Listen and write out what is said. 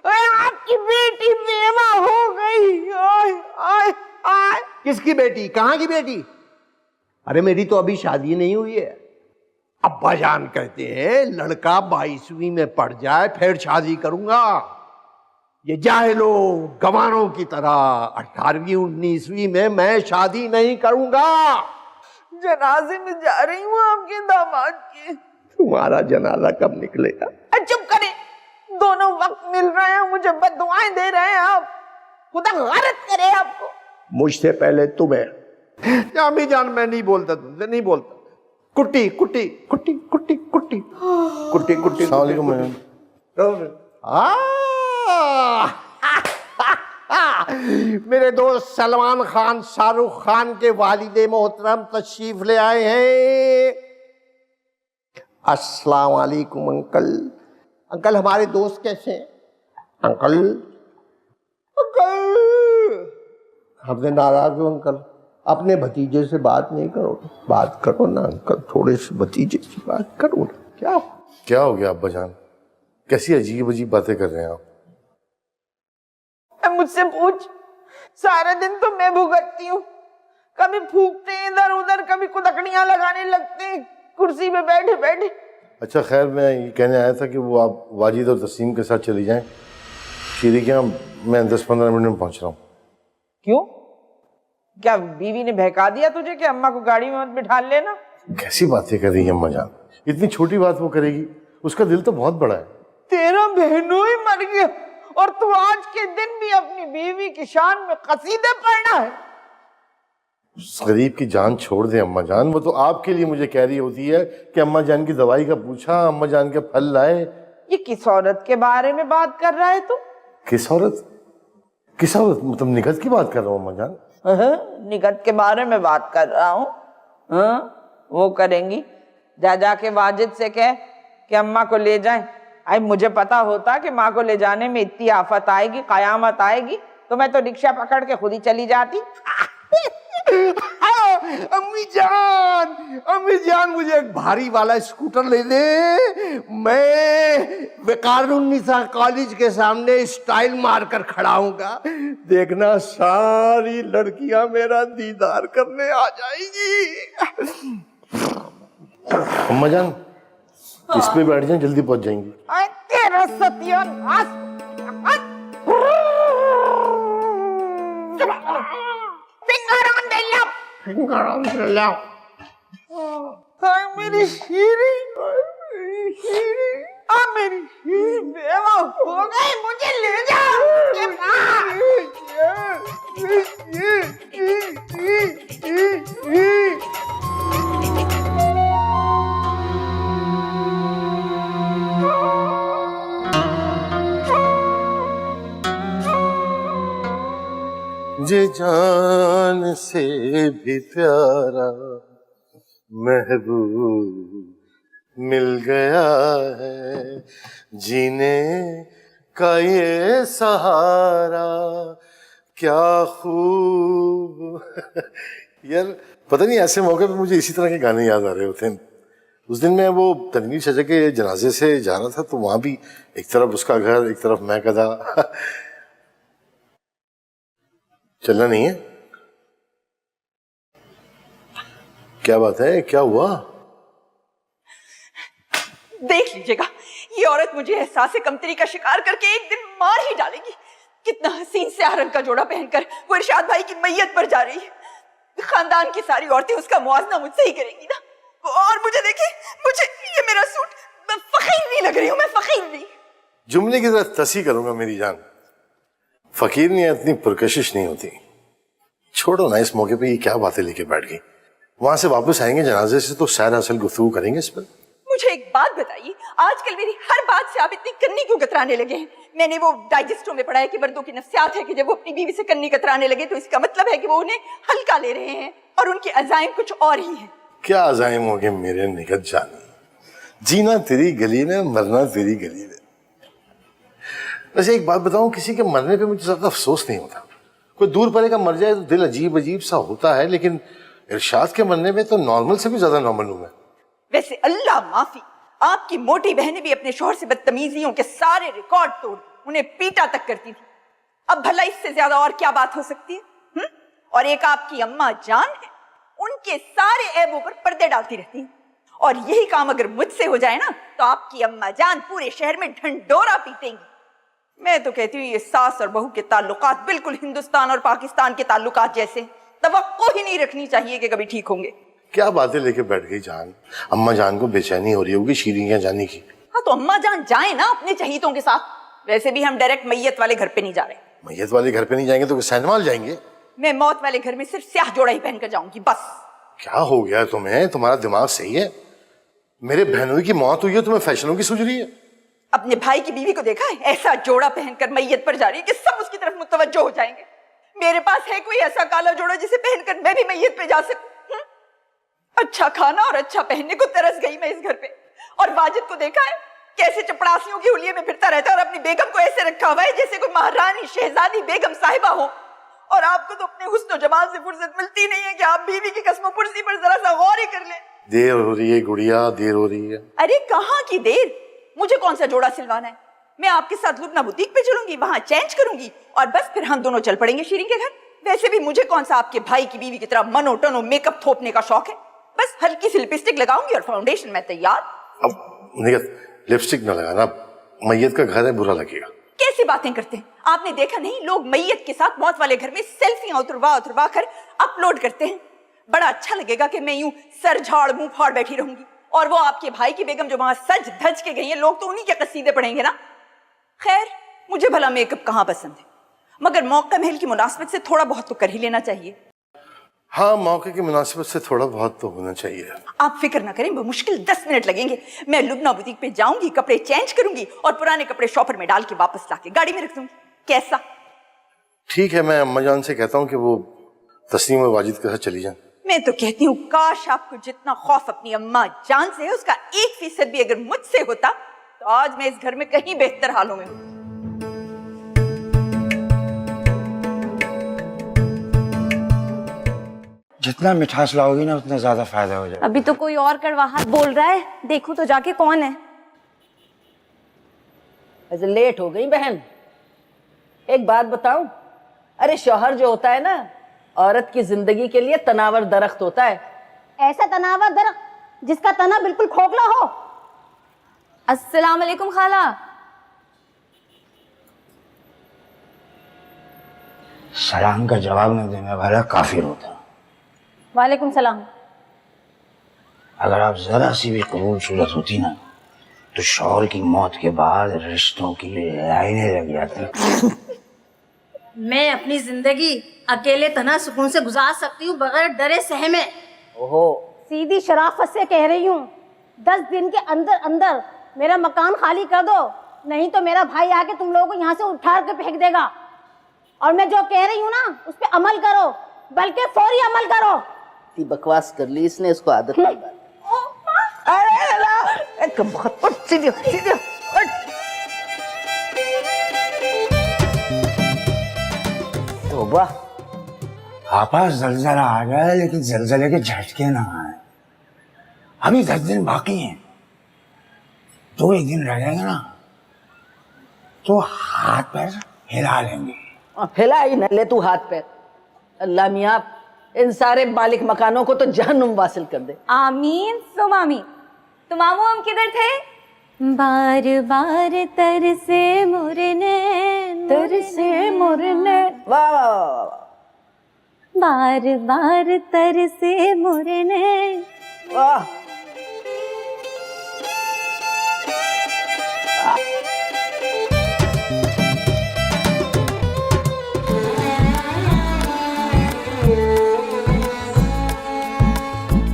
आपकी बेटी बेवा हो गई। आय आय आय। किसकी बेटी? कहाँ की बेटी? अरे मेरी तो अभी शादी नहीं हुई है। अब्बा जान कहते हैं लड़का 22वीं में पढ़ जाए फिर शादी करूंगा। ये जाहिलो गवारों की तरह 18वीं 19वीं में मैं शादी नहीं करूंगा। जनाजे में जा रही हूँ आपके दामाद के। तुम्हारा जनाजा कब निकलेगा? चुप करें, दोनों वक्त मिल रहे हैं, मुझे बद्दुआएं दे रहे हैं आप। खुदा गारत करे आपको। मुझसे पहले तुम्हें। अम्मी जान मैं नहीं बोलता, तुमसे नहीं बोलता। कुट्टी कुट्टी कुट्टी कुट्टी कुट्टी कुट्टी कुट्टी। मेरे दोस्त सलमान खान शाहरुख खान के वालिदे मोहतरम तशरीफ ले आए हैं। अस्सलाम वालेकुम अंकल। अंकल हमारे दोस्त कैसे हैं? अंकल अंकल हमसे नाराज हो अंकल? अपने भतीजे से बात नहीं करो? बात करो ना अंकल, थोड़े से भतीजे से बात करो ना। क्या हो गया अब्बा जान? कैसी अजीब अजीब बातें कर रहे हैं आप? मुझसे पूछ, सारे दिन तो मैं भुगतती हूँ। कभी फूकते हैं इधर उधर, कभी कुदकड़ियां लगाने लगते हैं कुर्सी पे बैठे बैठे। अच्छा खैर, मैं ये कहने आया था कि वो आप वाजिद और तस्लीम के साथ चली जाएं। शीरी के यहाँ मैं 10-15 मिनट में पहुंच रहा हूँ। क्यों? क्या बीवी ने बहका दिया तुझे कि अम्मा को गाड़ी में मत बिठा लेना? कैसी बातें कर रही है अम्मा जान? इतनी छोटी बात वो करेगी? उसका दिल तो बहुत बड़ा है। तेरा बहनों ही मर गया और तू आज के दिन भी अपनी बीवी की शान में कसीदे पढ़ना है। उस गरीब की जान छोड़ दे अम्मा जान। वो तो आपके लिए मुझे कह रही होती है कि अम्मा जान की दवाई का पूछा, अम्मा जान के फल लाए। ये किस औरत के बारे में बात कर रहा है तू? किस औरत? किस औरत? मतलब निगत की बात कर रहा हूँ अम्मा जान। निगत के बारे में बात कर रहा हूँ। वो करेंगी। जा जाके वाजिद से कह कि अम्मा को ले जाएं। आई मुझे पता होता कि माँ को ले जाने में इतनी आफत आएगी, कयामत आएगी, तो मैं तो रिक्शा पकड़ के खुद ही चली जाती। अम्मी जान मुझे एक भारी वाला स्कूटर ले दे। मैं बेकारुन्निसा कॉलेज के सामने स्टाइल मारकर खड़ा हूँगा। देखना सारी लड़कियां मेरा दीदार करने आ जाएंगी। अम्मा जान इस पे बैठ जाएं, जल्दी पहुंच जाएंगी। तेरा सत्यानाश। मेरी शीरी, मेरी शीरी बेवा हो गई, मुझे ले जाओ। मुझे जान से भी प्यारा महबूब मिल गया है, जीने का ये सहारा क्या खूब। यार पता नहीं ऐसे मौके पे मुझे इसी तरह के गाने याद आ रहे होते हैं। उस दिन मैं वो तनवीर चाचा के जनाजे से जा रहा था, तो वहां भी एक तरफ उसका घर, एक तरफ मैं कदा। चलना नहीं है? क्या बात है, क्या हुआ? देख लीजिएगा, ये औरत मुझे एहसास कमतरी का शिकार करके एक दिन मार ही डालेगी। कितना हसीन स्याह रंग का जोड़ा पहनकर वो इरशाद भाई की मैयत पर जा रही है। खानदान की सारी औरतें उसका मुआवजा मुझसे ही करेंगी ना। और मुझे देखिए, मुझे ये मेरा सूट, मैं फकीर नहीं लग रही हूँ, मैं फकीर नहीं। जुमले की तरह तसी करूंगा मेरी जान, फकीर नहीं, इतनी पुरकशिश नहीं होती। छोड़ो ना, इस मौके पे ये क्या बातें लेके बैठ गई। वहां से वापस आएंगे जनाजे से तो सैर असल गुफ्तगू करेंगे इस पर। मुझे एक बात बताइए, आजकल मेरी हर बात से आप इतनी कन्नी क्यों कतराने लगे हैं? मैंने वो डाइजेस्टो में पढ़ा है कि मर्दों की नफ्सियात है कि जब वो अपनी बीवी से कन्नी कतराने लगे तो इसका मतलब है कि वो उन्हें हल्का ले रहे हैं और उनके अजाइम कुछ और ही हैं। क्या अजाइम हो गए मेरे निगत जानी? जीना तेरी गली में, मरना तेरी गली में। वैसे एक बात बताऊं, किसी के मरने पे मुझे ज्यादा अफसोस नहीं होता। कोई दूर परे का मर जाए तो दिल अजीब अजीब सा होता है, लेकिन इरशाद के मरने में तो नॉर्मल से भी ज्यादा नॉर्मल हूं मैं। वैसे अल्लाह माफी, आपकी मोटी बहनें भी अपने शौहर से बदतमीजियों के सारे रिकॉर्ड तोड़ दी। उन्हें पीटा तक करती थी। अब भला इससे ज्यादा और क्या बात हो सकती है? और एक आपकी अम्मा जान है, उनके सारे ऐबों पर पर्दे डालती रहती हैं। और यही काम अगर मुझसे हो जाए ना तो आपकी अम्मा जान पूरे शहर में ढंढोरा पीटेंगी। मैं तो कहती हूँ ये सास और बहू के ताल्लुकात बिल्कुल हिंदुस्तान और पाकिस्तान के ताल्लुकात जैसे, तवक्को ही नहीं रखनी चाहिए कि कभी ठीक होंगे। क्या बातें लेके बैठ गई जान। अम्मा जान को बेचैनी हो रही होगी शीरीन के जाने की। हाँ तो अम्मा जान जाए ना अपने चहीतों के साथ। वैसे भी हम डायरेक्ट मैयत वाले घर पे नहीं जा रहे। मैयत वाले घर पे नहीं जाएंगे तो सैनवाल जाएंगे। मैं मौत वाले घर में सिर्फ स्याह जोड़ा ही पहनकर जाऊंगी बस। क्या हो गया तुम्हें? तुम्हारा दिमाग सही है? मेरे बहनों की मौत हुई है, तुम्हें फैशनों की सूझ रही है? अपने भाई की बीवी को देखा है ऐसा जोड़ा पहनकर मैयत पर जा रही है कि सब उसकी तरफ मुतवज्जो हो जाएंगे। मेरे पास है कोई ऐसा काला जोड़ा जिसे पहनकर मैं भी मैयत पे जा सकूं? अच्छा खाना और अच्छा पहनने को तरस गई मैं इस घर पे। और वाजिद को देखा है कैसे चपड़ासियों की हुलिये में फिरता रहता है और अपनी बेगम को ऐसे रखा हुआ है जैसे कोई महारानी शहजादी बेगम साहिबा हो। और आपको तो अपने हुस्न और जमाल से फुर्सत मिलती नहीं है कि आप बीवी की कसमों पुर्सी पर जरा सा गौर ही कर लें। देर हो रही है गुड़िया, देर हो रही है। अरे कहाँ की देर? मुझे कौन सा जोड़ा सिलवाना है? मैं आपके साथ लुबना बुटीक पे चलूंगी, वहां चेंज करूंगी और बस फिर हम दोनों चल पड़ेंगे शीरीन के घर। वैसे भी मुझे कौन सा आपके भाई की बीवी की तरह मनो टनो मेकअप थोपने का शौक है। बस हल्की सी लिपस्टिक लगाऊंगी और फाउंडेशन में तैयार। अब लिपस्टिक न लगाना, मैयत का घर है, बुरा लगेगा। कैसी बातें करते हैं? आपने देखा नहीं लोग मैयत के साथ मौत वाले घर में सेल्फियां उतरवा कर अपलोड करते हैं। बड़ा अच्छा लगेगा कि मैं यूं सर झाड़ मुंह फाड़ बैठी रहूंगी और वो आपके भाई की बेगम जो वहां सज धज के गई है, लोग तो उन्हीं के कसीदे पढ़ेंगे ना। खैर मुझे भला मेकअप कहाँ पसंद है, मगर मौका महल की मुनासिबत से थोड़ा बहुत तो कर ही लेना चाहिए। हाँ, मौके की मुनासिबत से थोड़ा बहुत तो होना चाहिए। आप फिक्र ना करें, मुश्किल 10 मिनट लगेंगे। मैं लुबना बुटीक पे जाऊंगी, कपड़े चेंज करूंगी और पुराने कपड़े शॉपर में डाल के वापस लाके गाड़ी में रख दूंगी। कैसा? ठीक है, मैं अम्मा जान से कहता हूँ कि वो तस्नीम और वाजिद के साथ चली जाए। मैं तो कहती हूँ काश आपको जितना खौफ अपनी अम्मा जान से है उसका 1% भी अगर मुझसे होता तो आज मैं इस घर में कहीं बेहतर हालों में हूँ। जितना मिठास लाओगी ना उतना ज्यादा फायदा हो जाएगा। अभी तो कोई और कड़वाहट बोल रहा है, देखो तो जाके कौन है। ऐसे लेट हो गई बहन। एक बात बताऊं, अरे शौहर जो होता है ना, औरत की जिंदगी के लिए तनावर दरख्त होता है। ऐसा तनावर दरख्त जिसका तना बिल्कुल खोखला हो। अस्सलाम वालेकुम खाला। सलाम का जवाब न देने वाला काफिर होता। वालेकुम सलाम। अगर आप जरा सी भी कबूल सूरत होती ना तो शौहर की मौत के बाद रिश्तों की लाइनें लग जाती। मैं अपनी जिंदगी अकेले तना सुकून से गुजार सकती हूँ बगैर डरे सहमे। ओहो, सीधी शराफत से कह रही हूँ, 10 दिन के अंदर अंदर मेरा मकान खाली कर दो, नहीं तो मेरा भाई आके तुम लोगों को यहाँ से उठा के फेंक देगा। और मैं जो कह रही हूँ ना उस पर अमल करो, बल्कि फौरी अमल करो। बकवास कर ली इसने, इसको आदत लग गई। अरे बहुत उठ, सीधे सीधे उठ। तौबा। आपा जलजला आ जाए लेकिन जलजले के झटके ना आए। अभी 10 दिन बाकी हैं, 2 दिन रह जाएंगे ना तो हाथ पैर हिला लेंगे। फैला ही न ले तू हाथ पैर। अल्लाह मियाँ इन सारे मालिक मकानों को तो जहन्नुम वासिल कर दे। आमीन सुम आमीन। तो मामू हम किधर थे? बार बार तरसे मुरने, तरसे मुरने। वाह वाह वाह वाह। बार बार तरसे मुरने। वाह।